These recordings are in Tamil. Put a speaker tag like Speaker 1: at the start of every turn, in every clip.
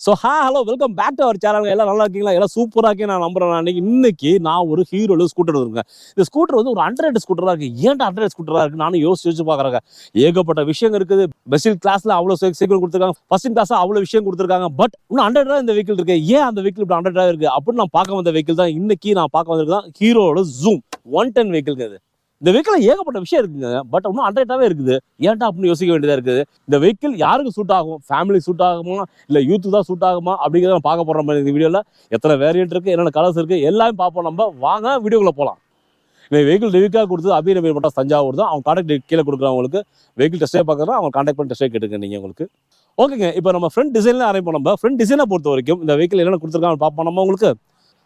Speaker 1: So hello welcome back to our channel. எல்லாம் நல்லா இருக்கீங்களா? எல்லாம் சூப்பராக இருக்கேன் நான் நம்புறேன். இன்னைக்கு நான் ஒரு ஹீரோல ஸ்கூட்டர் இருக்கேன். இந்த ஸ்கூட்டர் வந்து ஒரு 100 ஸ்கூட்டராக இருக்குது. ஏன்டா 100 ஸ்கூட்டராக இருக்குது நானும் யோசிச்சு பார்க்குறேன். ஏகப்பட்ட விஷயம் இருக்குது. பெஸ்ட் கிளாஸில் அவ்வளோ சீக்கிரம் கொடுத்துருக்காங்க, ஃபர்ஸ்ட் கிளாஸில் அவ்வளோ விஷயம் கொடுத்துருக்காங்க. பட் இன்னும் 100 இந்த வெஹிக்கிள் இருக்கு. ஏன் அந்த வெஹிக்கிள் இப்படி 100 இருக்குது அப்படின்னு நான் பார்க்க வந்த வெஹிக்கிள் தான் இன்னைக்கு நான் பார்க்க வந்திருக்கேன். ஹீரோட ஜூம் 110 வெஹிக்கிள். அது இந்த வெஹிக்கிள் ஏகப்பட்ட விஷயம் இருக்குங்க. பட் இன்னும் 100 இருக்குது. ஏன்டா அப்படின்னு யோசிக்க வேண்டியதாக இருக்குது. இந்த வெஹிக்கிள் யாருக்கு சூட் ஆகும்? ஃபேமிலி சூட் ஆகுமா, இல்லை யூத்து தான் சூட் ஆகுமா அப்படிங்கிறத நான் பார்க்க போகிறோம். இந்த வீடியோவில் எத்தனை வேரியன்ட் இருக்குது, என்னென்ன கலர்ஸ் இருக்குது எல்லாமே பார்ப்போம். நம்ம வாங்க வீடியோக்குள்ள போகலாம். இந்த வெஹிக்கிள் ரிவ்யூக்காக கொடுத்தது அபிநவீன் மட்டும் தஞ்சாவூர் தான். அவங்க கான்டாக்ட் கீழே கொடுக்குறவங்களுக்கு வெஹிக்கிள் டெஸ்ட்டே பார்க்குறோம். அவங்க கான்டாக்ட் பண்ணி டெஸ்ட்டே கேட்டுங்க நீங்கள் உங்களுக்கு. ஓகேங்க, இப்போ நம்ம ஃப்ரண்ட் டிசைனில் ஆரம்பிப்போம். நம்ம ஃப்ரண்ட் டிசைனை பொறுத்த வரைக்கும் இந்த வெஹிக்கிள் என்னென்ன கொடுத்துருக்காங்க பார்ப்போம். நம்ம உங்களுக்கு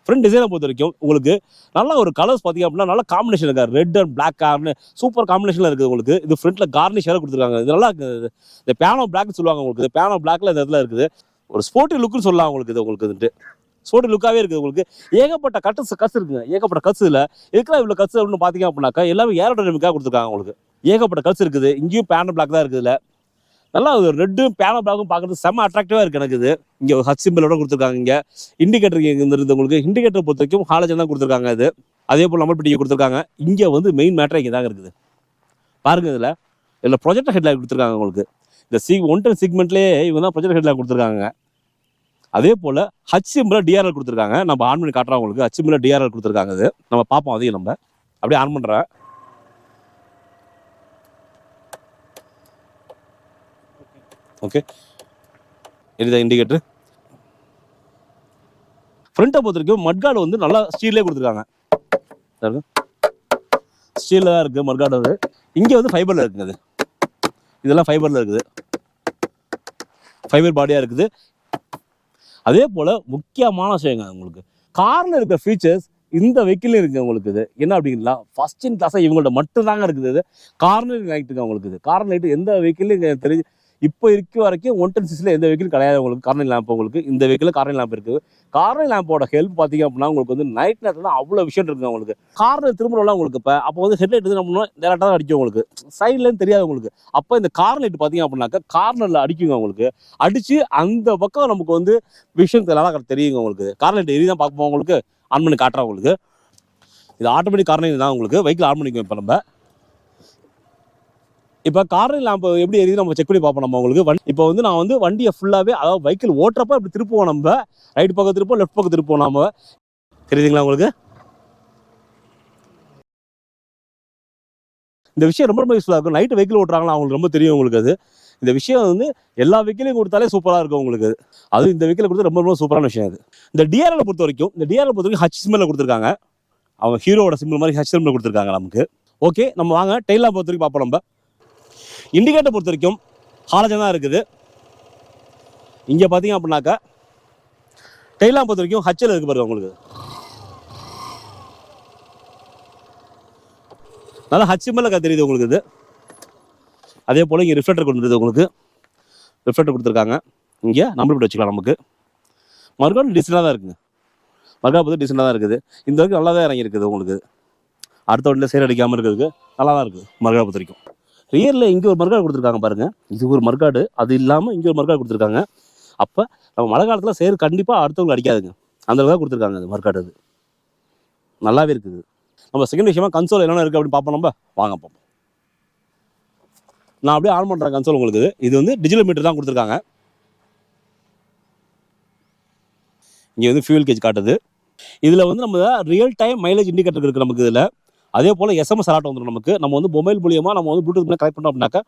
Speaker 1: ஃப்ரண்ட் டிசைனை பொறுத்த வரைக்கும் உங்களுக்கு நல்ல ஒரு கலர்ஸ் பார்த்தீங்க அப்படின்னா நல்ல காம்பினேஷன் இருக்கா. ரெட் அண்ட் பிளாக் கார்னு சூப்பர் காம்பினேஷனில் இருக்குது உங்களுக்கு. இது ஃப்ரண்ட்டில் கார்னிஷ் வேறு கொடுத்துருக்காங்க. இது நல்லா இருக்குது. இந்த பியானோ பிளாக்னு சொல்லுவாங்க உங்களுக்கு. இந்த பியானோ பிளாக்ல இந்த இடத்துல இருக்குது. ஒரு ஸ்போர்ட்டி லுக்குன்னு சொல்லலாம் உங்களுக்கு. இது உங்களுக்கு வந்துட்டு ஸ்போர்ட்டி லுக்காகவே இருக்குது உங்களுக்கு. ஏகப்பட்ட கட்ஸ் இருக்குங்க. ஏகப்பட்ட கட்ஸ் இல்லை இருக்கிற இவ்வளோ கட்ஸ் அப்படின்னு பார்த்தீங்க அப்படின்னாக்கா எல்லாமே ஏரோடைனமிக்காக கொடுத்துருக்காங்க உங்களுக்கு. ஏகப்பட்ட கட்ஸ் இருக்குது. இங்கேயும் பியானோ பிளாக் தான் இருக்குது. இல்லை நல்லா ரெட்டும் பியானோ பிளாக்கும் பார்க்குறது செம்ம அட்ராக்டிவாக இருக்குது எனக்கு. இது இங்கே ஒரு ஹச் சிம்பிளோட கொடுத்துருக்காங்க. இங்கே இண்டிகேட்டர் இங்கே இருந்தது உங்களுக்கு. இண்டிகேட்டர் பொறுத்த வரைக்கும் ஹாலஜன் தான் கொடுத்துருக்காங்க. இது அதே போல் நம்பர் பிடிக்க கொடுத்துருக்காங்க. இங்கே வந்து மெயின் மேட்டர் இங்கே தாங்க இருக்குது பாருங்க. இதில் ப்ரொஜெக்டர் ஹெட்லைட் கொடுத்துருக்காங்க உங்களுக்கு. இந்த 110 செக்மெண்ட்லேயே இவங்க தான் ப்ரொஜெக்டர் ஹெட்லைட் கொடுத்துருக்காங்க. அதே போல் ஹச் சிம்பிள டிஆர்எல் கொடுத்துருக்காங்க. நம்ம ஆன் பண்ணி காட்டுறோம் உங்களுக்கு. ஹச் சிம்பிள டிஆர்எல் கொடுத்துருக்காங்க. இது நம்ம பார்ப்போம். அதையும் நம்ம அப்படியே ஆன் பண்ணுறேன். ஓகே, இதுதான் இண்டிகேட்டர். ஃப்ரண்ட்டை பொறுத்த வரைக்கும் மட்கார்டு வந்து நல்லா ஸ்டீல்லே கொடுத்துருக்காங்க. ஸ்டீலில் தான் இருக்குது மட்கார்டு. அது இங்கே வந்து ஃபைபரில் இருக்குங்க. அது இதெல்லாம் ஃபைபரில் இருக்குது. ஃபைபர் பாடியாக இருக்குது. அதே போல் முக்கியமான விஷயங்க உங்களுக்கு காரில் இருக்கிற ஃபீச்சர்ஸ் இந்த வெஹிக்கிள் இருக்குது உங்களுக்கு. இது என்ன அப்படிங்களா, ஃபர்ஸ்ட் இன் கிளாஸாக இவங்கள்ட்ட மட்டும் தாங்க இருக்குது. இது கார்னர் லைட்டுங்க உங்களுக்கு. இது கார்னர் லைட்டு எந்த வெஹிக்கிளும் இங்கே தெரிஞ்சு இப்போ இருக்க வரைக்கும் 110cc எந்த வெஹிக்கிள் கிடையாது உங்களுக்கு. கார்னர் லேம்ப் உங்களுக்கு இந்த வெஹிக்கிள் கார்னர் லேம்ப் இருக்குது. கார்னர் லேம்போட ஹெல்ப் பார்த்தீங்க அப்படின்னா உங்களுக்கு வந்து நைட் நேரத்தில் தான் அவ்வளோ விஷயம் இருக்குங்க உங்களுக்கு. கார்னர் திரும்பலாம் உங்களுக்கு. இப்போ அப்போ வந்து ஹெட்லைட் வந்து நம்ம டேரக்டாக தான் அடிக்கும் உங்களுக்கு. சைட்லேருந்து தெரியாது உங்களுக்கு. அப்போ இந்த கார்னர் லைட் பார்த்தீங்க அப்படின்னாக்கா கார்னரில் அடிக்குங்க உங்களுக்கு. அடித்து அந்த பக்கம் நமக்கு வந்து விஷயம் நல்லா தெரியுங்க உங்களுக்கு. கார்னர் லைட் எரி தான் பார்ப்போம் உங்களுக்கு. ஆன் பண்ணி காட்டுறோம் உங்களுக்கு. இது ஆட்டோமேட்டிக் கார்னர் தான் உங்களுக்கு. வெஹிக்கிள் ஆன் பண்ணிக்குவோம். இப்போ நம்ம இப்போ கார்னர் லேம்ப் எப்படி எரியுது நம்ம செக் பண்ணி பார்ப்போம் நம்ம உங்களுக்கு. இப்போ வந்து நான் வந்து வண்டியை ஃபுல்லாகவே அதாவது வெஹிக்கிள் ஓட்டுறப்ப இப்படி திருப்புவோம். நம்ம ரைட் பக்கம் திருப்போம், லெஃப்ட் பக்கம் திருப்போம். நம்ம தெரியுதுங்களா உங்களுக்கு? இந்த விஷயம் ரொம்ப யூஸ்ஃபுல்லாக இருக்கும். நைட்டு வெஹிக்கிள் ஓட்டுறாங்களா அவங்களுக்கு ரொம்ப தெரியும் உங்களுக்கு. அது இந்த விஷயம் வந்து எல்லா வெஹிக்கிளையும் கொடுத்தாலே சூப்பராக இருக்கும் உங்களுக்கு. அது இந்த வெஹிக்கிள் கொடுத்து ரொம்ப சூப்பரான விஷயம். அது இந்த டிஆர்எல் பொறுத்த வரைக்கும் ஹச் சிம்பிள் கொடுத்துருக்காங்க. அவங்க ஹீரோட சிம்பிள் மாதிரி ஹச் சிம்பிள் கொடுத்துருக்காங்க நமக்கு. ஓகே, நம்ம வாங்க டெய்லாம் பொறுத்த வரைக்கும் பார்ப்போம். நம்ம இண்டிகேட்டர் பொறுத்த வரைக்கும் ஹாலஜன் தான் இருக்குது. இங்கே பார்த்தீங்க அப்படின்னாக்கா டெய்லாம் பொறுத்த வரைக்கும் ஹச்சில் இருக்கு பாருங்க உங்களுக்கு. நல்லா ஹச் மேலே தெரியுது உங்களுக்கு. இது அதே போல் இங்கே ரிஃப்ளெக்டர் கொடுத்துருது உங்களுக்கு. ரிஃப்ளெக்டர் கொடுத்துருக்காங்க. இங்கே நம்பர் போட்டு வச்சுக்கலாம் நமக்கு. மறுகாடு டிசைனாக தான் இருக்குங்க. மறுகாடு பொறுத்து டிசைனாக தான் இருக்குது. இந்த வரைக்கும் நல்லா தான் இறங்கி இருக்குது உங்களுக்கு. அடுத்த வண்டியில் சேர் அடிக்காமல் இருக்கிறதுக்கு நல்லா தான் இருக்குது மறுகாடு பொறுத்த வரைக்கும். ரியரில் இங்கே ஒரு மறுகாடு கொடுத்துருக்காங்க பாருங்கள். இது ஒரு மறுகாடு. அது இல்லாமல் இங்கே ஒரு மறுகாடு கொடுத்துருக்காங்க. அப்போ நம்ம மழை காலத்தில் சேர் கண்டிப்பாக அடுத்தவங்களுக்கு அடிக்காதுங்க. அந்த அளவுக்கு கொடுத்துருக்காங்க அது மறுகாடு. அது நல்லாவே இருக்குது. நம்ம செகண்ட் விஷயமா கன்சோல் என்னென்ன இருக்குது அப்படின்னு பார்ப்போம். நம்ம வாங்க பார்ப்போம். நான் அப்படியே ஆன் பண்ணுறேன் கன்சோல் உங்களுக்கு. இது வந்து டிஜிட்டல் மீட்டர் தான் கொடுத்துருக்காங்க. இங்கே வந்து ஃபியூல் கேஜ் காட்டுது. இதில் வந்து நம்ம ரியல் டைம் மைலேஜ் இண்டிகேட்டர் இருக்குது நமக்கு. இதில் அதே போல் எஸ்எம்எஸ் அலர்ட் வந்துடும் நமக்கு. நம்ம வந்து மொபைல் மூலியமாக நம்ம வந்து ப்ளூடூத் கனெக்ட் பண்ணோம் அப்படின்னாக்கா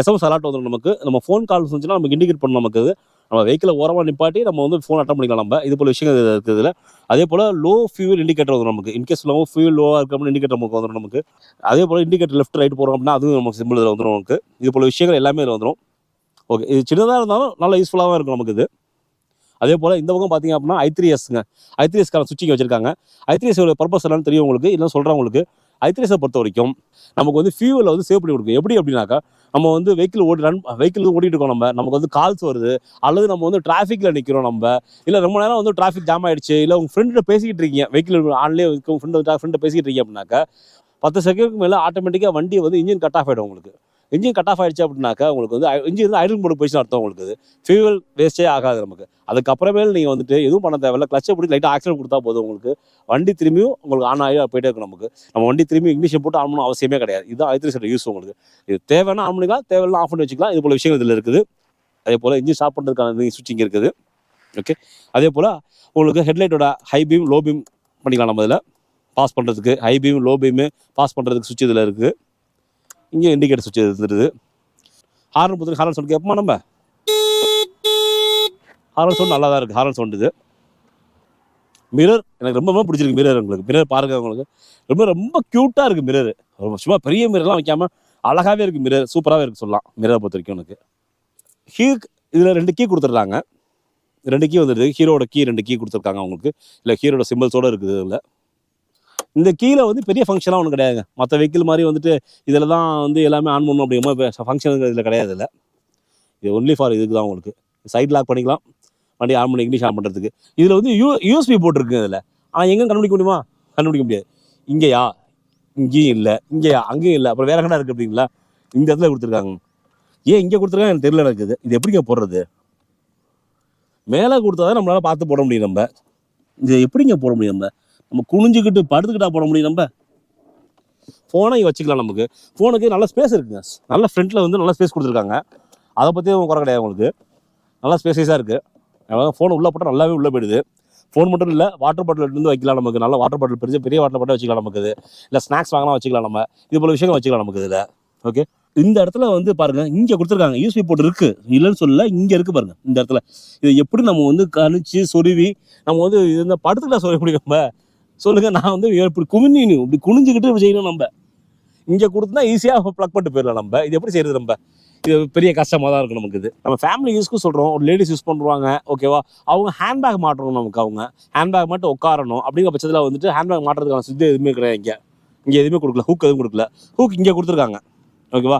Speaker 1: எஸ்எம்எஸ் அலர்ட் வந்துடும் நமக்கு. நம்ம ஃபோன் கால்ஸ் வந்துச்சுன்னா நமக்கு இண்டிகேட் பண்ணணும் நமக்கு. நம்ம வெஹிக்கிளை ஓரமாக நிப்பாட்டி நம்ம வந்து ஃபோன் அட்டன் பண்ணிக்கலாம். நம்ம இது போல் விஷயங்கள் இருக்குது இதில். அதே போல் லோ ஃபியூல் இண்டிகேட்டர் வந்துடும் நமக்கு. இன்கேஸ் ஃபியூல் லோவாக இருக்கிற இண்டிகேட்டர் நமக்கு வந்துடும் நமக்கு. அதே போல் இண்டிகேட்டர் லெஃப்ட் ரைட் போகிறோம் அப்படின்னா அதுவும் நமக்கு சிம்பிள் இதில் வந்துடும் நமக்கு. இது போல் விஷயங்கள் எல்லாமே இதில் வந்துடும். ஓகே, இது சின்னதாக இருந்தாலும் நல்லா யூஸ்ஃபுல்லாக தான் இருக்கும் நமக்கு. இது அதே போல் இந்த பக்கம் பார்த்தீங்க அப்படின்னா i3sங்க. i3sக்கான சுவிட்சிங் வச்சிருக்காங்க. i3s பர்பஸ் என்னன்னு தெரியும் உங்களுக்கு. இல்லை சொல்கிறேன் உங்களுக்கு. i3s பொறுத்த வரைக்கும் நமக்கு வந்து ஃபியூவலை வந்து சேவ் பண்ணி கொடுக்கும். எப்படி அப்படின்னாக்கா நம்ம வந்து வெஹிக்கிள் ஓட்டிட்டு இருக்கோம். நமக்கு வந்து கால்ஸ் வருது, அல்லது நம்ம வந்து டிராஃபிக்கில் நிற்கிறோம். நம்ம இல்லை ரொம்ப நேரம் வந்து டிராஃபிக் ஜாம் ஆகிடுச்சு, இல்லை உங்கள் ஃப்ரெண்ட்டை பேசிக்கிட்டு இருக்கீங்க, வெஹிக்கிள் ஆன்லேயே ஃப்ரெண்டை பேசிக்கிட்டு இருக்கீங்க அப்படின்னாக்கா 10 செகண்டுக்கு மேலே ஆட்டோமேட்டிக்காக வண்டி வந்து இன்ஜின் கட் ஆஃப் ஆகிடும் உங்களுக்கு. இன்ஜின் கட் ஆஃப் ஆயிடுச்சு அப்படின்னாக்கா உங்களுக்கு வந்து இன்ஜின் வந்து ஐடல் மோடு போயிடுச்சுன்னு அர்த்தம். உங்களுக்கு ஃபியூவல் வேஸ்ட்டே ஆகாது நமக்கு. அதுக்கப்புறமேல் நீங்கள் வந்துட்டு எதுவும் பண்ண தேவையில்ல, கிளச்சை பிடிச்சி லைட்டாக ஆக்சிடென்ட் கொடுத்தா போதும். உங்களுக்கு வண்டி திரும்பியும் உங்களுக்கு ஆன் ஆகி போயிட்டே இருக்கும். நமக்கு நம்ம வண்டி திரும்பி இங்கிலீஷை போட்டு ஆன் பண்ணணும் அவசியமே கிடையாது. இதுதான் i3 செட் யூஸ். உங்களுக்கு இது தேவைன்னா ஆன் பண்ணிக்கலாம், தேவையில்லாம் ஆஃப் பண்ணி வச்சுக்கலாம். இது போல விஷயங்கள் இதில் இருக்குது. அதே போல் இன்ஜின் ஸ்டாப் பண்ணுறதுக்கான சுவிட்சிங் இருக்குது. ஓகே, அதே போல் உங்களுக்கு ஹெட்லைட்டோட ஹை பீம் லோ பீம் பண்ணிக்கலாம். நம்ம இதில் பாஸ் பண்ணுறதுக்கு high beam low beam pass பண்ணுறதுக்கு சுவிட்ச் இதில் இருக்குது. இங்கே இண்டிகேட்டர் சுவிட்ச் இருந்துருது. ஹாரன் பொறுத்த ஹாரன் சவுண்ட் கேட்போமா? நம்ம ஹாரன் சவுண்ட் நல்லா தான் இருக்குது. ஹாரன் சவுண்ட் இது. மிரர் எனக்கு ரொம்ப ரொம்ப பிடிச்சிருக்கு. மிரர் உங்களுக்கு மிரர் பாருங்கள், உங்களுக்கு ரொம்ப ரொம்ப க்யூட்டாக இருக்குது மிரர். சும்மா பெரிய மிரர்லாம் வைக்காமல் அழகாகவே இருக்குது மிரர். சூப்பராகவே இருக்குது சொல்லலாம் மிரரை பொறுத்த வரைக்கும். எனக்கு இதில் 2 கீ கொடுத்துட்றாங்க. 2 கீ வந்துடுது. ஹீரோட கீ 2 கீ கொடுத்துருக்காங்க அவங்களுக்கு. இல்லை ஹீரோட சிம்பிள்ஸோடு இருக்குது. இதில் இந்த கீழே வந்து பெரிய ஃபங்க்ஷனாக ஒன்றும் கிடையாதுங்க. மற்ற வெஹிக்கிள் மாதிரி வந்துட்டு இதில் தான் வந்து எல்லாமே ஆன் பண்ணணும் அப்படிங்கிற மாதிரி ஃபங்க்ஷன் இதில் கிடையாது. இல்லை, இது ஒன்லி ஃபார் இதுக்கு தான். உங்களுக்கு சைட் லாக் பண்ணிக்கலாம், வண்டி ஆன் பண்ணி இங்கிலீஷ் ஆன் பண்ணுறதுக்கு. இதில் வந்து யூஎஸ்பி போட்டிருக்கு இதில். ஆனால் எங்கே கண்டுபிடிக்க முடியுமா? கண்டுபிடிக்க முடியாது. இங்கேயா, இங்கேயும் இல்லை, இங்கேயா, அங்கேயும் இல்லை, அப்புறம் வேற கடை இருக்குது அப்படிங்களா? இந்த இடத்துல கொடுத்துருக்காங்க. ஏன் இங்கே கொடுத்துருக்காங்க எனக்கு தெரியல. இருக்குது இது எப்படிங்க போடுறது? மேலே கொடுத்தா தான் நம்மளால் பார்த்து போட முடியும். நம்ம இது எப்படிங்க போட முடியும்? நம்ம குனிஞ்சிக்கிட்டு படுத்துக்கிட்டா போட முடியும். நம்ம ஃபோனை வச்சுக்கலாம். நமக்கு ஃபோனுக்கு நல்ல ஸ்பேஸ் இருக்குங்க. நல்ல ஃப்ரண்ட்டில் வந்து நல்ல ஸ்பேஸ் கொடுத்துருக்காங்க. அதை பற்றி குறை கிடையாது. உங்களுக்கு நல்லா ஸ்பேஸஸாக இருக்குது. அதனால் ஃபோன் உள்ளே போட்டால் நல்லாவே உள்ளே போயிடுது. ஃபோன் மட்டும் இல்லை, வாட்டர் பாட்டில் இருந்து வைக்கலாம். நமக்கு நல்ல வாட்டர் பாட்டில் பெரிய வாட்டர் பாட்டில் வச்சுக்கலாம். நமக்கு இது இல்லை ஸ்நாக்ஸ் வாங்கலாம் வச்சுக்கலாம். நம்ம இது போல விஷயங்கள் வச்சுக்கலாம் நமக்கு இதில். ஓகே, இந்த இடத்துல வந்து பாருங்கள், இங்கே கொடுத்துருக்காங்க. யூஎஸ்பி போர்ட் இருக்குது, இல்லைன்னு சொல்லல. இங்கே இருக்குது பாருங்கள் இந்த இடத்துல. இது எப்படி நம்ம வந்து கணிச்சு சொருவி நம்ம வந்து இந்த படத்துக்கிட்ட சொல்ல முடியும்? நம்ம சொல்லுங்கள். நான் வந்து இப்படி குமிஞ்சின்னு இப்படி குனிஞ்சிக்கிட்டு செய்யணும். நம்ம இங்கே கொடுத்தா ஈஸியாக ப்ளக் பண்ணிட்டு போயிடலாம். நம்ம இது எப்படி செய்கிறது? நம்ம இது பெரிய கஷ்டமாக தான் இருக்கும் நமக்கு. இது நம்ம ஃபேமிலி யூஸ்க்கு சொல்கிறோம். ஒரு லேடிஸ் யூஸ் பண்ணுவாங்க, ஓகேவா? அவங்க ஹேண்ட்பேக் மாட்டணும். நமக்கு அவங்க ஹேண்ட்பேக் மட்டும் உட்காரணும். அப்படிங்கிற பட்சத்தில் வந்துட்டு ஹேண்ட்பேக் மாட்டுறதுக்கான சுத்தி எதுவுமே கிடையாது. இங்கே எதுவுமே கொடுக்கல. ஹூக் எதுவும் கொடுக்கல. ஹூக் இங்கே கொடுத்துருக்காங்க. ஓகேவா?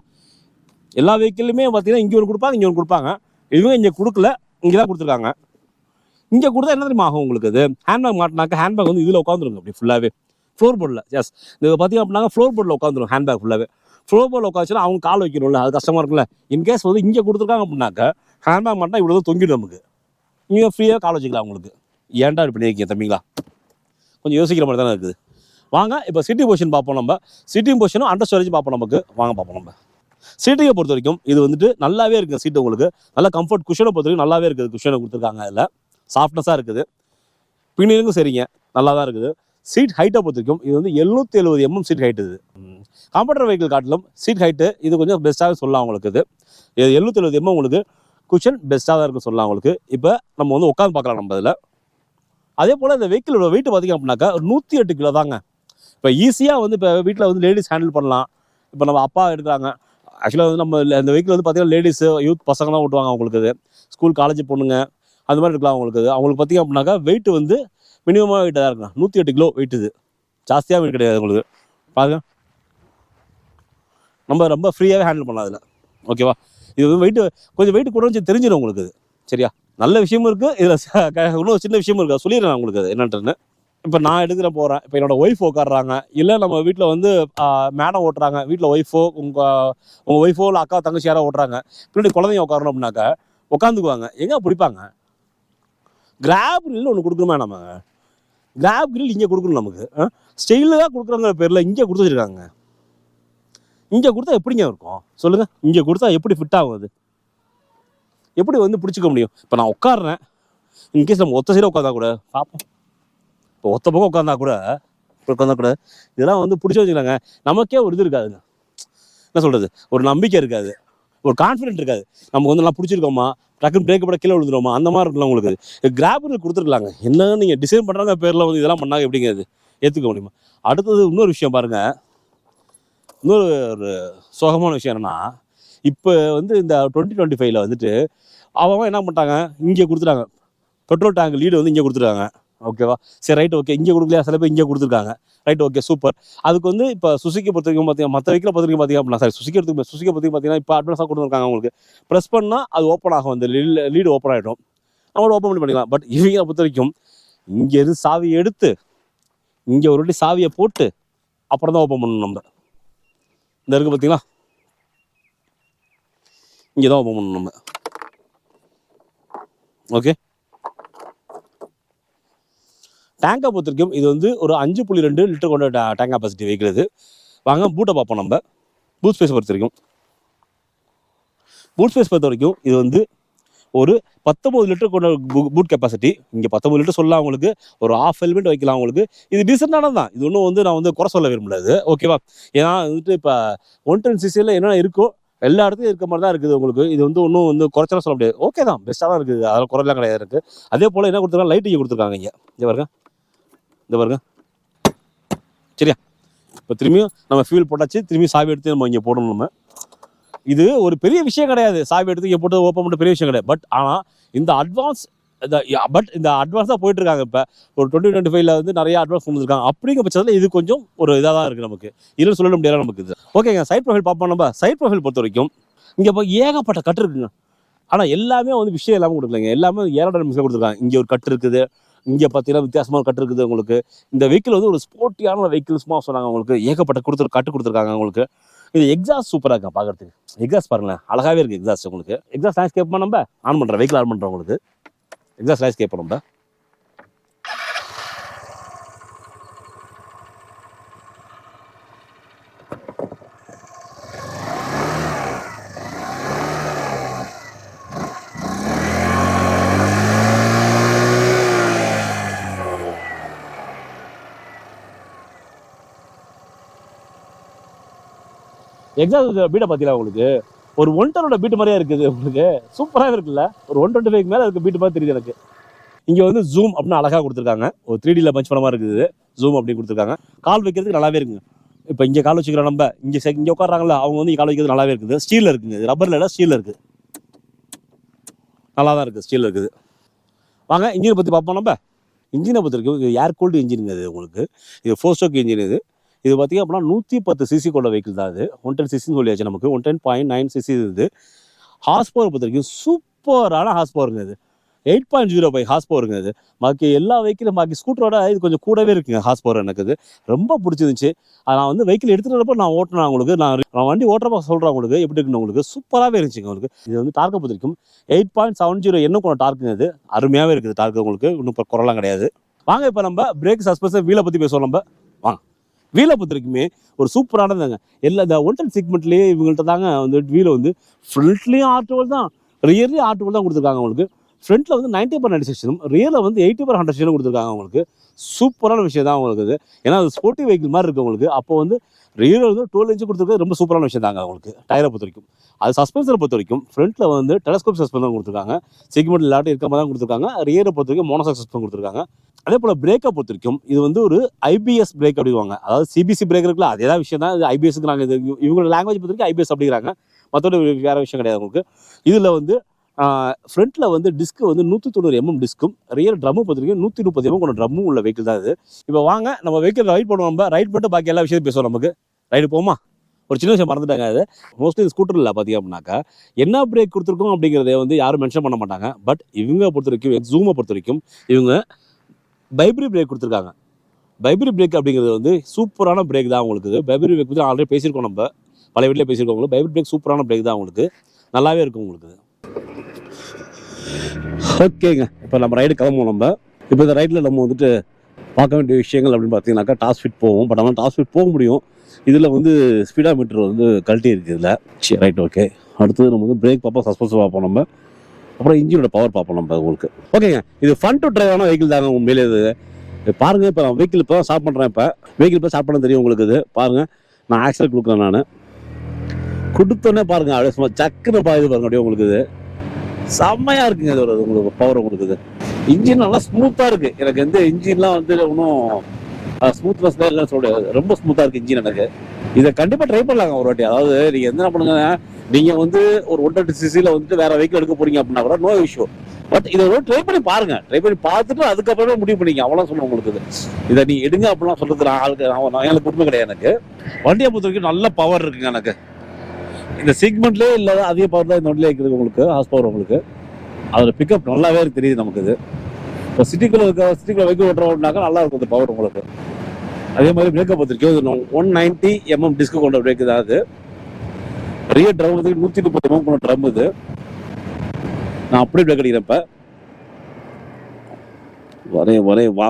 Speaker 1: எல்லா வெஹிக்கிளுமே பார்த்தீங்கன்னா இங்கே ஒன்று கொடுப்பாங்க, இங்கே ஒன்று கொடுப்பாங்க. இவங்க இங்கே கொடுக்கல, இங்கே தான் கொடுத்துருக்காங்க. இங்கே கொடுத்தா என்ன தெரியுமா ஆகும் உங்களுக்கு? அது ஹேண்ட்பேக் மாட்டினாக்க ஹேண்ட்பேக் வந்து இதில் உட்காந்துருங்க. அப்படி ஃபுல்லாகவே ஃப்ளோர் போர்டில். எஸ், இது பார்த்தீங்க அப்படின்னா ஃப்ளோர் போர்டில் உட்காந்துரும். ஹேண்ட்பேக் ஃபுல்லாகவே ஃப்ளோர் போர்டில் உட்காந்துச்சுன்னா அவங்க கால் வைக்கணும்ல, அது கஷ்டமாக இருக்குல்ல. இன்கேஸ் வந்து இங்கே கொடுத்துருக்காங்க அப்படின்னாக்க ஹேண்ட்பேக் மாட்டினா இவ்வளோ தான் தொங்கிடும். நமக்கு இங்கே ஃப்ரீயாக கால் வச்சுக்கலாம். உங்களுக்கு ஏன்டா இப்படி பண்ணியிருக்கீங்க தம்பிங்களா? கொஞ்சம் யோசிக்கிற மாதிரி தானே இருக்குது. வாங்க இப்போ சிட்டி பொசிஷன் பார்ப்போம். நம்ம சிட்டி பொசிஷனும் அண்டர் ஸ்டோரேஜ் பார்ப்போம். நமக்கு வாங்க பார்ப்போம். நம்ம சீட்டிங்கை பொறுத்த வரைக்கும் இது வந்துட்டு நல்லாவே இருக்குது. சீட்டு உங்களுக்கு நல்லா கம்ஃபர்ட். குஷனை பொறுத்த வரைக்கும் நல்லாவே இருக்குது. குஷனை கொடுத்துருக்காங்க. அதில் சாஃப்ட்னஸாக இருக்குது. பின்னிருக்கும் சரிங்க, நல்லா தான் இருக்குது. சீட் ஹைட்டை பொறுத்த வரைக்கும் இது வந்து 770 mm சீட் ஹைட். இது கம்ஃபர்டர் வெஹிக்கிள் காட்டிலும் சீட் ஹைட்டு இது கொஞ்சம் பெஸ்ட்டாகவே சொல்லலாம். உங்களுக்கு இது 770 mm உங்களுக்கு குஷன் பெஸ்ட்டாக தான் இருக்கும் சொல்லலாம். உங்களுக்கு இப்போ நம்ம வந்து உட்காந்து பார்க்கலாம். நம்ம இதில் அதே போல் இந்த வெஹிக்கிளோட வெயிட் பார்த்திங்க அப்படின்னாக்கா 108 கிலோ தாங்க. இப்போ ஈஸியாக வந்து இப்போ வீட்டில் வந்து லேடிஸ் ஹேண்டில் பண்ணலாம். இப்போ நம்ம அப்பா எடுக்கிறாங்க. ஆக்சுவலாக வந்து நம்ம இந்த வெஹிக்கிள் வந்து பார்த்தீங்கன்னா லேடிஸு யூத் பசங்க தான் ஓட்டுவாங்க. அவங்களுக்கு இது ஸ்கூல் காலேஜ் பொண்ணுங்க அது மாதிரி இருக்கலாம். அவங்களுக்கு அவங்களுக்கு பார்த்திங்க அப்படின்னாக்கா வெயிட் வந்து மினிமமாக வெயிட்டாக தான் இருக்குங்க. 108 கிலோ வெயிட். இது ஜாஸ்தியாக வெயிட் கிடையாது. உங்களுக்கு பாருங்க, நம்ம ரொம்ப ஃப்ரீயாகவே ஹேண்டில் பண்ணலாம் அதில். ஓகேவா? இது வந்து வெயிட்டு கொஞ்சம் வெயிட் கூட வச்சு தெரிஞ்சிடும் உங்களுக்கு. இது சரியா? நல்ல விஷயமும் இருக்குது இதில். இன்னும் சின்ன விஷயமும் இருக்குது. சொல்லிடுறேன் உங்களுக்கு அது என்னன்ட்டுன்னு. இப்போ நான் எடுக்கிற போகிறேன். இப்போ என்னோடய ஒய்ஃப் உட்காடுறாங்க, இல்லை நம்ம வீட்டில் வந்து மேடம் ஓட்டுறாங்க. வீட்டில் ஒய்ஃபோ உங்கள் ஒய்ஃபோ இல்லை அக்கா தங்கச்சி யாராவது ஓட்டுறாங்க, பின்னாடி குழந்தைங்க உட்காரணும் அப்படின்னாக்கா உட்காந்துக்குவாங்க. எங்கே பிடிப்பாங்க? கிராப் கிரில் ஒன்று கொடுக்கணுமே. நம்ம கிராப் கிரில் இங்கே கொடுக்கணும். நமக்கு ஸ்டெயிலில் தான் கொடுக்குறாங்க பேரில் இங்கே கொடுத்து வச்சுருக்காங்க. இங்கே கொடுத்தா எப்படிங்க இருக்கும் சொல்லுங்கள்? இங்கே கொடுத்தா எப்படி ஃபிட் ஆகும்? அது எப்படி வந்து பிடிச்சிக்க முடியும்? இப்போ நான் உட்காடுறேன். இன்கேஸ் நம்ம ஒத்த சைடாக உட்காந்தா கூட பார்ப்போம். இப்போ ஒத்த பக்கம் உட்காந்தா கூட இதெல்லாம் வந்து பிடிச்சி வச்சுக்கலாங்க. நமக்கே ஒரு இது இருக்காதுங்க. என்ன சொல்கிறது? ஒரு நம்பிக்கை இருக்காது, ஒரு கான்ஃபிடென்ட் இருக்காது. நமக்கு வந்து நல்லா பிடிச்சிருக்கோமா, டக்குன்னு பிரேக் போட கீழே விழுந்துருவோமா, அந்த மாதிரி இருக்குல்ல. உங்களுக்கு கிராப்னு கொடுத்துருக்கலாங்க. என்ன நீங்கள் டிசைன் பண்ணுறாங்க பேரில் வந்து இதெல்லாம் பண்ணாங்க எப்படிங்கிறது ஏற்றுக்க முடியுமா? அடுத்தது இன்னொரு விஷயம் பாருங்கள். இன்னொரு ஒரு சோகமான விஷயம் என்னென்னா, இப்போ வந்து இந்த 2025 வந்துட்டு அவங்க என்ன பண்ணிட்டாங்க, இங்கே கொடுத்துட்டாங்க. பெட்ரோல் டேங்க் லீடு வந்து இங்கே கொடுத்துருக்காங்க. ஓகேவா? சரி, ரைட், ஓகே. இங்கே கொடுக்கலையா? சில பேர் இங்கே கொடுத்துருக்காங்க. Right, okay, super. அதுக்கு வந்து இப்போ சுசுக்கி பொறுத்த வரைக்கும் பார்த்தீங்கன்னா, மற்ற வெஹிக்கிளை பொறுத்த வரைக்கும் பார்த்தீங்க அப்படின்னா, சாரி சுசுக்கி பற்றி பார்த்தீங்கன்னா இப்போ அட்வான்ஸாக கொடுத்துருக்காங்க. உங்களுக்கு ப்ரெஸ் பண்ணால் அது ஓப்பன் ஆகும். அந்த லீடு ஓப்பன் ஆகிடும். நம்மளோட ஓப்பன் பண்ணி பண்ணிக்கலாம். பட் இவங்களை பொறுத்த வரைக்கும் இங்கேருந்து சாவியை எடுத்து இங்கே ஒரு வாட்டி சாவியை போட்டு அப்புறம் தான் ஓப்பன் பண்ணணும். நம்ம இந்த இருக்குது பார்த்தீங்களா, இங்கே தான் ஓப்பன் பண்ணணும் நம்ம. ஓகே, டேங்கை பொறுத்த வரைக்கும் இது வந்து ஒரு 5.2 லிட்டர் கொண்ட டேங்க் கெப்பாசிட்டி வெஹிக்கிள் இது. வாங்க பூட்டை பார்ப்போம் நம்ம. பூட் ஸ்பேஸ் பொறுத்த வரைக்கும் இது வந்து ஒரு 19 லிட்டர் கொண்ட பூட் கெப்பாசிட்டி. இங்கே 19 லிட்டர் சொல்லலாம் உங்களுக்கு, ஒரு ½ ஹெல்மெட் வைக்கலாம் உங்களுக்கு. இது டீசெண்டானது தான், இது ஒன்றும் வந்து நான் வந்து குறை சொல்ல விரும்புறது. ஓகேவா, ஏன்னா வந்துட்டு இப்போ 110cc என்னென்ன இருக்கோ எல்லா இடத்துலையும் இருக்க மாதிரி தான் இருக்குது உங்களுக்கு. இது வந்து ஒன்றும் வந்து குறைச்சலாம் சொல்ல முடியாது. ஓகே தான், பெஸ்ட்டாக தான் இருக்குது, அதில் குறையெல்லாம் கிடையாது இருக்குது. அதே போல் என்ன கொடுத்துருக்காங்க, லைட் இங்கே கொடுத்துருக்காங்க. இங்கே பாருங்க சரியா. இப்போ திரும்பியும் நம்ம ஃபியூல் போட்டாச்சு, திரும்பி சாவி எடுத்து நம்ம இங்கே போடணும். நம்ம இது ஒரு பெரிய விஷயம் கிடையாது, சாவி எடுத்து இங்கே போட்டு ஓப்பன் பண்ண பெரிய விஷயம் கிடையாது. பட் ஆனால் இந்த அட்வான்ஸாக போயிட்டு இருக்காங்க. இப்போ ஒரு 2025 வந்து நிறைய அட்வான்ஸ் கொடுத்துருக்காங்க. அப்படிங்கிற பட்சத்தில் இது கொஞ்சம் ஒரு இதாக தான் இருக்குது நமக்கு, இல்லைன்னு சொல்ல முடியாது நமக்கு இது. ஓகேங்க, சைட் ப்ரொஃபைல் பார்ப்போம். நம்ம சைட் ப்ரொஃபைல் பொறுத்த வரைக்கும் இங்கே இப்போ ஏகப்பட்ட கட்டு இருக்குங்க. ஆனால் எல்லாமே வந்து விஷயம் இல்லாமல் கொடுக்கலைங்க, எல்லாமே ஏரோடைனமிக்ஸாக கொடுத்துருக்காங்க. இங்கே ஒரு கட்டு இருக்குது, இங்கே பார்த்தீங்கன்னா வித்தியாசமான கட்டு இருக்குது உங்களுக்கு. இந்த வெஹிக்கிள் வந்து ஒரு ஸ்போர்ட்டியான வெஹிக்கிள்ஸ்மா சொன்னாங்க உங்களுக்கு. ஏகப்பட்ட கட்டு கொடுத்துருக்காங்க உங்களுக்கு. இது எக்ஸாஸ்ட் சூப்பராக இருக்கா பார்க்கறதுக்கு. எக்ஸாஸ்ட் பாருங்களேன், அழகாகவே இருக்குது எக்ஸாஸ்ட் உங்களுக்கு. எக்ஸாஸ்ட் லேண்ட்ஸ்கேப் நம்ம ஆன் பண்ணுறோம், வெஹிக்கிள் ஆன் பண்ணுறோம் உங்களுக்கு. எக்ஸாஸ்ட் லேண்ட்ஸ்கேப் நம்ம எக்ஸாஸ்ட் பீட்டை பார்த்தீங்களா உங்களுக்கு, ஒரு 110 பீட்டு மாதிரியே இருக்குது உங்களுக்கு. சூப்பராக இருக்குல்ல, ஒரு 125 மேலே இருக்க பீட்டு மாதிரி தெரியுது எனக்கு. இங்கே வந்து ஜூம் அப்படின்னு அழகாக கொடுத்துருக்காங்க, ஒரு 3Dயில் பஞ்ச் பண்ண மாதிரி இருக்குது. ஜூம் அப்படின்னு கொடுத்துருக்காங்க. கால் வைக்கிறதுக்கு நல்லாவே இருக்குங்க. இப்போ இங்கே கால் வச்சுக்கிறோம் நம்ம, இங்கே உட்காராங்களா அவங்க வந்து கால் வைக்கிறது நல்லாவே இருக்குது. ஸ்டீலில் இருக்குங்க, ரப்பரில் இல்லை ஸ்டீலில் இருக்குது, நல்லா தான் இருக்குது, ஸ்டீலில் இருக்குது. வாங்க இன்ஜினை பற்றி பார்ப்போம். நம்ம இன்ஜினை பொறுத்த வரைக்கும் இது ஏர் கூல்டு இன்ஜினுங்க. இது உங்களுக்கு இது 4 ஸ்ட்ரோக் இன்ஜின். இது பார்த்திங்க அப்படின்னா 110cc கொண்ட வெஹிக்கிள் தான். இது 110cc சொல்லியாச்சு நமக்கு. 110.9cc இது. ஹார்ஸ் பவர் பொறுத்த வரைக்கும் சூப்பரான ஹார்ஸ் பவருங்க. இது 8.05 ஹார்ஸ் பவருங்க. இது பாக்கி எல்லா வெஹிக்கிளும் பாக்கி ஸ்கூட்டரோட இது கொஞ்சம் கூடவே இருக்குங்க ஹார்ஸ் பவர். எனக்கு இது ரொம்ப பிடிச்சிருந்துச்சு. நான் வந்து வெஹிக்கிள் எடுத்துகிட்டு வரப்போ நான் ஓட்டினேன் உங்களுக்கு, நான் வண்டி ஓட்டுறப்ப சொல்கிறேன் உங்களுக்கு எப்படி இருக்குன்னு. உங்களுக்கு சூப்பராகவே இருந்துச்சுங்க உங்களுக்கு. இது வந்து டார்க்கை பொறுத்த வரைக்கும் 8.70 என்ன கொண்ட டார்க்குங்க. இது அருமையாகவே இருக்குது டார்க்கு உங்களுக்கு, இன்னும் இப்போ குறலாம் கிடையாது. வாங்க இப்போ நம்ம பிரேக் சஸ்பென்ஷன் வீலை பற்றி பேசுவோம். நம்ம வாங்க வீலை பொறுத்த வரைக்குமே ஒரு சூப்பரானதாங்க. எல்லா இந்த 110 செக்மெண்ட்லேயே இவங்கள்ட்ட தாங்க வந்து வீலை வந்து ஃப்ரண்ட்லேயும் ஆர்டிவல் தான், ரியர்லேயும் ஆர்டிவல் தான் கொடுத்துருக்காங்க உங்களுக்கு. ஃப்ரண்ட்டில் வந்து 90/96, ரியரில் வந்து 80/100 கொடுத்துருக்காங்க உங்களுக்கு. சூப்பரான விஷயம் தான் உங்களுக்கு இது. ஏன்னா அது ஸ்போர்ட்டிவ் வெஹிக்கிள் மாதிரி இருக்குது உங்களுக்கு. அப்போ வந்து ரியரில் வந்து 12 இன்ச்சு கொடுத்துருக்காது, ரொம்ப சூப்பரான விஷயம் தாங்க உங்களுக்கு. டயரை பொறுத்த வரைக்கும் அது சஸ்பென்சரை பொறுத்த வரைக்கும் ஃப்ரண்ட்டில் வந்து டெலஸ்கோப் சஸ்பென்ஷன் கொடுத்துருக்காங்க. செக்மெண்ட் இல்லாட்டி இருக்க மாதிரி தான் கொடுத்துருக்காங்க. ரியரை பொறுத்த வரைக்கும் மோனோசாக் சஸ்பென்ஷன் கொடுத்துருக்காங்க. அதே போல் பிரேக்கை பொறுத்த வரைக்கும் இது வந்து ஒரு IBS பிரேக் அப்படிவாங்க. அதாவது CBC பிரேக் இருக்குல்ல, அதே தான் விஷயம் தான். இது IBSக்கு நாங்கள் இது இவங்களோட லாங்குவேஜ் பொறுத்த வரைக்கும் IBS அப்படிங்கிறாங்க, மற்றபடி வேறு விஷயம் கிடையாது உங்களுக்கு. இதில் வந்து ஃப்ரண்ட்டில் வந்து டிஸ்க்கு வந்து 190 mm டிஸ்க்கும், ரியர் ட்ரம்மு பொறுத்த வரைக்கும் 130 mm கொண்ட ட்ரம்மும் உள்ள வெஹிக்கிள் தான் இது. இப்போ வாங்க நம்ம வெஹிக்கிள் ரைட் பண்ணுவோம். நம்ம ரைட் பண்ணிட்டு பாக்கி எல்லா விஷயத்தையும் பேசுவோம். நமக்கு ரைடு போமா, ஒரு சின்ன விஷயம் மறந்துட்டாங்க. அது மோஸ்ட்லி ஸ்கூட்டரில் பார்த்தீங்க அப்படின்னாக்கா என்ன பிரேக் கொடுத்துருக்கோம் அப்படிங்கிறத வந்து யாரும் மென்ஷன் பண்ண மாட்டாங்க. பட் இவங்க பொறுத்த வரைக்கும் ஜூமை பொறுத்த வரைக்கும் இவங்க பைப்ரி பிரேக் கொடுத்துருக்காங்க. பைப்ரி பிரேக் அப்படிங்கிறது வந்து சூப்பரான பிரேக் தான் உங்களுக்கு. இது பைப்ரி பிரேக் பற்றி ஆல்ரெடி பேசியிருக்கோம், நம்ம பழைய வீட்டிலே பேசியிருக்கோம் உங்களுக்கு. பைப்ரி பிரேக் சூப்பரான பிரேக் தான் உங்களுக்கு, நல்லாவே இருக்கும் உங்களுக்கு. ஓகேங்க, இப்போ நம்ம ரைடு கிளம்புவோம். நம்ம இப்போ இந்த ரைட்டில் நம்ம வந்துட்டு பார்க்க வேண்டிய விஷயங்கள் அப்படின்னு பார்த்தீங்கன்னாக்கா டாப் ஸ்பீட் போவோம். பட் ஆனால் டாப் ஸ்பீட் போக முடியும். இதில் வந்து ஸ்பீடா மீட்டர் வந்து கழட்டி இருக்குது இதில். சரி ரைட், ஓகே. அடுத்தது நம்ம வந்து பிரேக் பார்ப்போம், சஸ்பென்ஸ் பார்ப்போம் நம்ம, அப்புறம் இன்ஜினோட பவர் பார்ப்போம் நம்ம உங்களுக்கு. ஓகேங்க, இது ஃபன் டு டிரைவான வெஹிக்கிள் தாங்க உண்மையிலே. இது பாருங்கள், இப்போ நான் வெஹிக்கிள் இப்போ ஸ்டார்ட் பண்ணுறேன். இப்போ வெஹிக்கிள் இப்போ ஸ்டார்ட் பண்ண தெரியும் உங்களுக்கு. இது பாருங்கள், நான் ஆக்சிடென்ட் கொடுக்குறேன். நான் கொடுத்தோன்னே பாருங்கள், அப்படியே சும்மா சக்குன்னு இது பாருங்க, அப்படியே உங்களுக்கு இது செம்மையாக இருக்குங்க. இது ஒரு உங்களுக்கு பவர் உங்களுக்கு. இது இன்ஜின் நல்லா ஸ்மூத்தாக இருக்குது. எனக்கு எந்த இன்ஜின்லாம் வந்து ஒன்றும் ஸ்மூத்னஸ் தான் இல்லைன்னு சொல்ல, ரொம்ப ஸ்மூத்தாக இருக்குது இன்ஜின் எனக்கு. இதை கண்டிப்பாக ட்ரை பண்ணலாங்க ஒரு வாட்டி. அதாவது நீங்கள் என்ன பண்ணுங்க, நீங்கள் வந்து ஒரு 120cc வந்துட்டு வேறு வெஹிக்கிள் எடுக்க போகிறீங்க அப்படின்னா கூட நோ இஷ்யூ. பட் இதை ஒரு ட்ரை பண்ணி பாருங்கள். ட்ரை பண்ணி பார்த்துட்டு அதுக்கப்புறமே முடிவு பண்ணிங்க, அவ்வளோ சொல்லுவேன் உங்களுக்கு. இது இதை நீ எடுங்க அப்படிலாம் சொல்கிறது எனக்கு உண்மை கிடையாது. எனக்கு வண்டியை பொறுத்த வரைக்கும் நல்ல பவர் இருக்குங்க. எனக்கு இந்த செக்மெண்ட்லேயே இல்லாத அதிக பவர் தான் இந்த வண்டியில் இருக்குது உங்களுக்கு. ஹார்ஸ் பவர் உங்களுக்கு அதில் பிக்கப் நல்லாவே தெரியுது நமக்கு. இது இப்போ சிட்டிக்குள்ளே வெஹிக்கிள் ஓட்டுறோம்னாக்கா நல்லா இருக்கும் இந்த பவர் உங்களுக்கு. அதே மாதிரி பிரேக்கை பொறுத்த வரைக்கும் 190 mm டிஸ்க்கு கொண்ட பிரேக்கு தான் அது. பெரிய ட்ரம் வந்து 130 mm போன ட்ரம் இது. நான் அப்படியே பிரேக் அடிக்கிறேன். இப்போ வரே வா,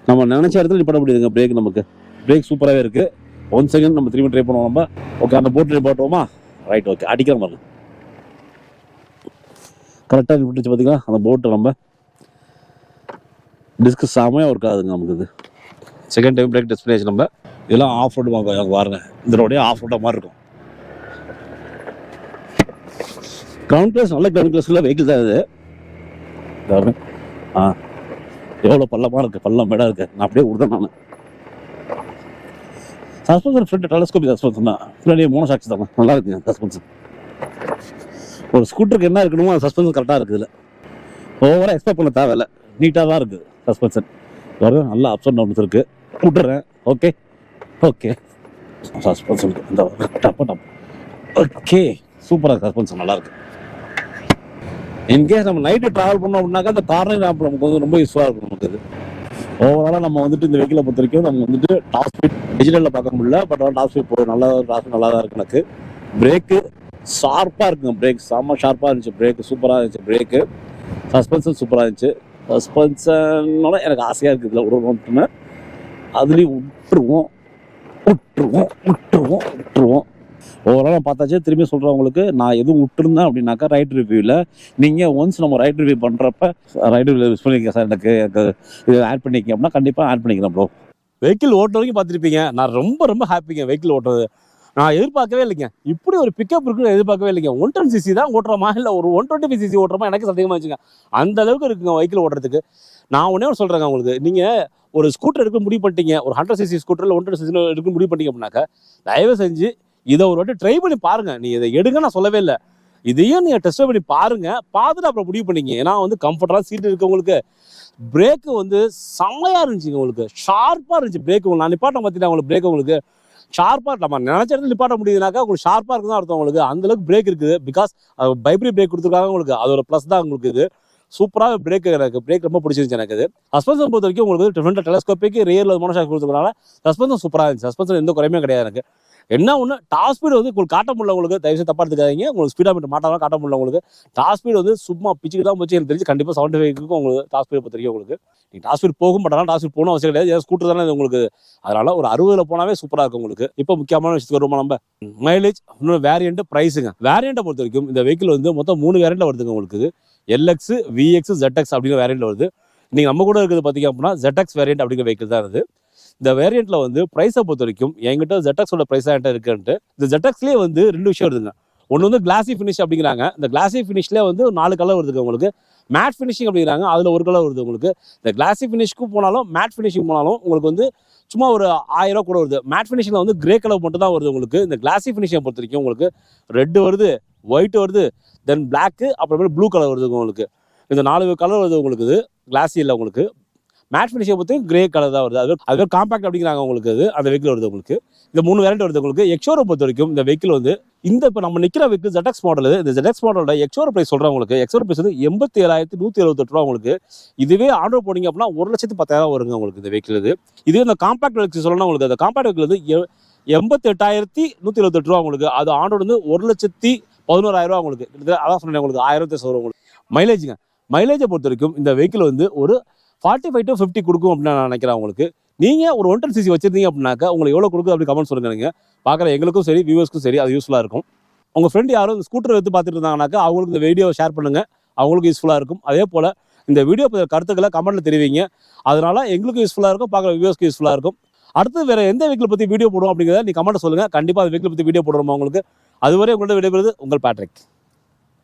Speaker 1: நம்ம நினைச்ச இடத்துல நிப்பாட்ட முடியுதுங்க. பிரேக் நமக்கு பிரேக் சூப்பராகவே இருக்கு. 1 செகண்ட் நம்ம திரும்பி ட்ரை பண்ணுவோம். நம்ம ஓகே, அந்த போட்டு நிப்பாட்டுவோமா? ரைட், ஓகே, அடிக்கிற மாதிரி கரெக்டாக விட்டுச்சு. பார்த்தீங்களா அந்த போட்டு நம்ம டிஸ்க் செமையாக ஒர்க் ஆகுதுங்க நமக்கு. இது செகண்ட் டைம் பிரேக் டெஸ்டினேஷன். நம்ம இதெல்லாம் ஆஃப் ரோடு பாருங்க. இந்த ரோடே ஆஃப் ரோடாக மாதிரி இருக்கும். கிரவுண்ட் கிளாஸ் நல்ல கிரவுண்ட் கிளாஸ்ல வெஹிக்கிள் தான் இது. எவ்வளோ பள்ளமாக இருக்குது, பள்ளம் மேடாக இருக்குது. நான் அப்படியே விடுறேன். நான் சஸ்பென்ஷன் ஃப்ரண்ட் டெலஸ்கோபிக் சஸ்பென்ஷன் தான். பின்னாடியே மோனோ ஷாக்ஸ் தாங்க, நல்லா இருக்குங்க சஸ்பென்ஷன். ஒரு ஸ்கூட்டருக்கு என்ன இருக்கணுமோ அந்த சஸ்பென்ஷன் கரெக்டாக இருக்குது. இல்லை ஓவராக எக்ஸ்பெக்ட் பண்ண தேவையில்லை, நீட்டாக தான் இருக்குது சஸ்பென்ஷன். நல்லா அப்ஸ் அண்ட் டவுன்ஸ் இருக்குது. விட்டுறேன். ஓகே ஓகே, சஸ்பென்ஷன் இந்த டப் ஓகே, சூப்பராக சஸ்பென்ஷன் நல்லா இருக்கு. இன்கேஸ் நம்ம நைட்டு ட்ராவல் பண்ணோம் அப்படின்னாக்கா அந்த கார்னர் லேம்ப் நமக்கு வந்து ரொம்ப யூஸ்ஃபுல்லாக இருக்கும். நமக்கு இது ஓவராலாக நம்ம வந்துட்டு இந்த வெஹிக்கிளை பொறுத்த வரைக்கும் நம்ம வந்துட்டு டாப் ஸ்பீட் டிஜிட்டலில் பார்க்க முடியல, பட் டாப் ஸ்பீட் போய் நல்லா தான் இருக்கு. எனக்கு பிரேக்கு ஷார்ப்பாக இருக்குங்க. பிரேக் செம்ம ஷார்ப்பாக இருந்துச்சு. பிரேக்கு சூப்பராக இருந்துச்சு. பிரேக்கு சஸ்பென்ஷன் சூப்பராக இருந்துச்சு. சஸ்பென்ஷனோட எனக்கு ஆசையாக இருக்குது இதில் ஒரு ஒன்றுன்னு. அதுலேயும் விட்டுருவோம். ஓவராலாக பார்த்தாச்சு. திரும்பி சொல்கிறவங்களுக்கு நான் எதுவும் விட்டுருந்தேன் அப்படின்னாக்கா ரைட் ரிவ்யூவில் நீங்கள் ஒன்ஸ் நம்ம ரைட் ரிவ்யூ பண்ணுறப்ப ரைட் ரிவ்யூ யூஸ் பண்ணிக்க சார், எனக்கு இது ஆட் பண்ணிக்க அப்படின்னா கண்டிப்பாக ஆட் பண்ணிக்கிறேன் ப்ரோ. வெஹிக்கிள் ஓட்டுற வரைக்கும் பார்த்துருப்பீங்க. நான் ரொம்ப ஹாப்பிங்க வெஹிக்கிள் ஓட்டுறது. நான் எதிர்பார்க்கவே இல்லைங்க, இப்படி ஒரு பிக்கப் இருக்குன்னு எதிர்பார்க்கவே இல்லைங்க. 110cc தான் ஓட்டுறோமா இல்லை ஒரு 125cc ஓட்டுறோமா எனக்கு சந்தேகமாக வச்சுங்க. அந்த அளவுக்கு இருக்குங்க வெஹிக்கிள் ஓட்டுறதுக்கு. நான் ஒன்றே ஒன்று சொல்கிறேங்க உங்களுக்கு, நீங்கள் ஒரு ஸ்கூட்டர் எடுக்க முடிவு பண்ணிட்டீங்க, ஒரு 100cc ஸ்கூட்டரில் 120cc எடுக்க முடிவு பண்ணிட்டீங்க அப்படின்னாக்கா தயவு செஞ்சு இதை ஒரு வாட்டி ட்ரை பண்ணி பாருங்க. நீ இதை எடுங்க நான் சொல்லவே இல்லை, இதையும் நீங்கள் டெஸ்ட் பண்ணி பாருங்க. பார்த்துட்டு அப்புறம் முடிவு பண்ணிங்க. ஏன்னா வந்து கம்ஃபர்டபுளாக சீட்டு இருக்கவங்களுக்கு பிரேக்கு வந்து செம்மையாக இருந்துச்சுங்க. உங்களுக்கு ஷார்ப்பாக இருந்துச்சு பிரேக்கு. நான் நிப்பாட்டம் பார்த்தீங்கன்னா உங்களுக்கு பிரேக் உங்களுக்கு ஷார்ப்பாக நம்ம நினச்ச இடத்துல நிப்பாட்ட முடியுதுனாக்கா உங்களுக்கு ஷார்ப்பாக இருக்குன்னு தான் அர்த்தம். உங்களுக்கு அந்தளவுக்கு பிரேக் இருக்குது. பிகாஸ் பைப்ரி பிரேக் கொடுத்துருக்காங்க உங்களுக்கு, அது ஒரு ப்ளஸ் தான் உங்களுக்கு. இது சூப்பராக பிரேக், எனக்கு பிரேக் ரொம்ப பிடிச்சிருந்துச்சு. எனக்கு இது சஸ்பென்ஷன் பொறுத்த வரைக்கும் உங்களுக்கு டிஃப்ரெண்ட் டெலஸ்கோப்பிக்கு ரியரில் மோனோஷாக் கொடுத்துருக்கனால சஸ்பென்ஷன் சூப்பராக இருந்துச்சு. சஸ்பென்ஷன் எந்த குறையுமே கிடையாது. எனக்கு என்ன ஒன்று டாப் ஸ்பீடு வந்து உங்களுக்கு காட்ட முடியல. உங்களுக்கு தயவுசெய்து தப்பா எடுத்துக்காதீங்க. உங்களுக்கு ஸ்பீடாக மீட்டர் மாட்டாலும் காட்ட முடியல. உங்களுக்கு டாப் ஸ்பீடு வந்து சும்மா பிச்சுக்கு தான் போச்சு. எனக்கு தெரிஞ்சு கண்டிப்பாக 75க்கு உங்களுக்கு டாப் ஸ்பீடு பொறுத்த வரைக்கும் உங்களுக்கு நீங்கள் டாப் ஸ்பீட் போகும் மாட்டாலும் டாப் ஸ்பீட் போகணும் அவசியம் கிடையாது. ஏதாவது ஸ்கூட்டர் தானே உங்களுக்கு, அதனால ஒரு 60ல் போனாவே சூப்பராக இருக்கும் உங்களுக்கு. இப்போ முக்கியமான விஷயத்துக்கு வருமா நம்ம மைலேஜ், இன்னொரு வேரியண்ட், ப்ரைஸுங்க. வேரியண்ட்டை பொறுத்த வரைக்கும் இந்த வெஹிக்கிள் வந்து மொத்தம் 3 வேரியண்ட்டில் வருதுங்க உங்களுக்கு. LX, VX, ZX அப்படிங்கிற வேரியண்ட்டில் வருது. நீங்கள் நம்ம கூட இருக்குது பார்த்தீங்க அப்படின்னா ZX வேரியண்ட் அப்படிங்கிற வெஹிக்கிள் தான் இருக்குது. இந்த வேரியண்ட்டில் வந்து ப்ரைஸை பொறுத்த வரைக்கும் என்கிட்ட ZXோட ப்ரைஸாக என்கிட்ட இருக்குன்ட்டு இந்த ZXலேயே வந்து 2 விஷயம் வருதுங்க. ஒன்று வந்து கிளாசி ஃபினிஷ் அப்படிங்கிறாங்க. இந்த கிளாசி ஃபினிஷ்லேயே வந்து 4 கலர் வருதுங்க உங்களுக்கு. மேட் ஃபினிஷிங் அப்படிங்கிறாங்க, அதில் 1 கலர் வருது உங்களுக்கு. இந்த கிளாசி ஃபினிஷ்க்கும் போனாலும் மேட் ஃபினிஷிங் போனாலும் உங்களுக்கு வந்து சும்மா ஒரு 1000 ரூபா கூட வருது. மேட் ஃபினிஷில் வந்து கிரே கலர் மட்டும் தான் வருது உங்களுக்கு. இந்த கிளாசி ஃபினிஷை பொறுத்த வரைக்கும் உங்களுக்கு ரெட் வருது, ஒயிட் வருது, தென் பிளாக்கு, அப்புறமேட்டு ப்ளூ கலர் வருது உங்களுக்கு. இந்த 4 கலர் வருது உங்களுக்கு. இது கிளாசி இல்லை உங்களுக்கு. மேட் ஃபினிஷை பொறுத்து கிரே கலர் தான் வருது. அது காம்பாக்ட் அப்படிங்கிறாங்க உங்களுக்கு. அது அந்த வெஹிக்கிள் வருது உங்களுக்கு. இந்த 3 வேரியண்ட் வருது உங்களுக்கு. எக்ஸோரை பொறுத்த வரைக்கும் இந்த வெஹிக்கிள் வந்து இந்த இப்போ நம்ம நிற்கிற வெஹிக்கிள் ZX மாடல். இந்த ZX மாடலோட எக்ஸோர ப்ரைஸ் சொல்கிறேன் உங்களுக்கு. எக்ஸோர ப்ரைஸ் வந்து 87,178 ரூபா உங்களுக்கு. இதுவே ஆர்டர் போனீங்க அப்படின்னா 1,10,000 வருங்க உங்களுக்கு இந்த வெஹிக்கிள். இதுவே இந்த காம்பாக்ட் வெஹிக்கிள் சொல்லணும் உங்களுக்கு. அந்த காம்பாக்ட் வெஹிக்கிள் வந்து 88,128 ரூபா உங்களுக்கு. அது ஆண்டோட வந்து 1,11,000 ரூபா உங்களுக்கு. அதான் சொன்னேன் உங்களுக்கு 1000 வரும் உங்களுக்கு. மைலேஜுங்க, மைலேஜை பொறுத்த வரைக்கும் இந்த வெஹிக்கிள் வந்து ஒரு 45 to 50 கொடுக்கும் அப்படின்னு நான் நினைக்கிறேன் உங்களுக்கு. நீங்கள் ஒரு 110cc வச்சிருந்தீங்க அப்படின்னாக்கா உங்களுக்கு எவ்வளோ கொடுக்குது அப்படி கமெண்ட் சொல்லுங்க. நீங்கள் பார்க்குற எங்களுக்கும் சரி வியூவர்ஸ்க்கும் சரி அது யூஸ்ஃபுல்லாக இருக்கும். உங்கள் ஃப்ரெண்ட் யாரும் இந்த ஸ்கூட்டர் எடுத்து பார்த்துட்டு இருந்தாங்கனாக்கா அவங்களுக்கு இந்த வீடியோ ஷேர் பண்ணுங்கள், அவங்களுக்கு யூஸ்ஃபுல்லாக இருக்கும். அதே போல் இந்த வீடியோ பற்றிய கருத்துக்களை கமெண்ட்டில் தெரிவிங்க. அதனால் எங்களுக்கும் யூஸ்ஃபுல்லாக இருக்கும், பார்க்குற வியூவர்ஸ்க்கு யூஸ்ஃபுல்லாக இருக்கும். அடுத்து வேறு எந்த வெஹிக்கிள் பற்றி வீடியோ போடுவோம் அப்படிங்கிறத நீங்கள் கமெண்ட்டை சொல்லுங்கள். கண்டிப்பாக அந்த வெஹிக்கிள் பற்றி வீடியோ போடுறோமா உங்களுக்கு. அதுவரை உங்கள்கிட்ட விடைபெறுவது உங்கள் பேட்ரிக்.